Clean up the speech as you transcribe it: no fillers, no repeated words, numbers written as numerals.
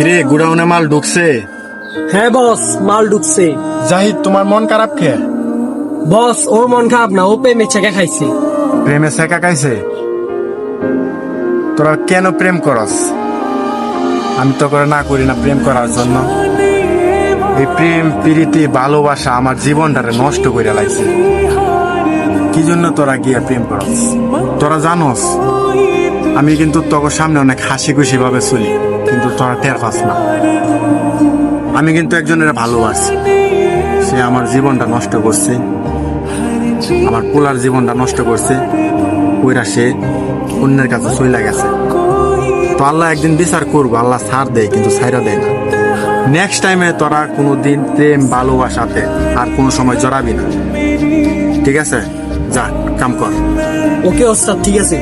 কিরে গুডাউনে মাল ঢুকছে? হ্যাঁ বস, মাল ঢুকছে। জাহিদ, তোমার মন খারাপ খেয়ে? বস, ওর মন খারাপ না, ও প্রেমে ছেঁকা খাইছে। প্রেমে শেখা খাইছে? তোরা কেন প্রেম করস? আমি তো করে না করি না প্রেম করার জন্য। এই প্রেম প্রীতি ভালোবাসা আমার জীবনটারে নষ্ট করে লাইছে। কি জন্য তোরা গিয়ে প্রেম করস? তোরা জানোস আমি কিন্তু তোর সামনে অনেক হাসি খুশি ভাবে চলি, কিন্তু তোরা টের পাস না। আমি কিন্তু একজনের ভালোবাসি, সে আমার জীবনটা নষ্ট করছে, আমার পোলার জীবনটা নষ্ট করছে। ওইরা সে অন্যের কাছে চলে গেছে। তো আল্লাহ একদিন বিচার করবো, আল্লাহ ছাড় দেয় কিন্তু ছাইরা দেয় না। নেক্সট টাইমে তোরা কোনোদিন প্রেম ভালোবাসাতে আর কোনো সময় জড়াবি না, ঠিক আছে? যা কাম কর। ওকে ওস্তাদ, ঠিক আছে।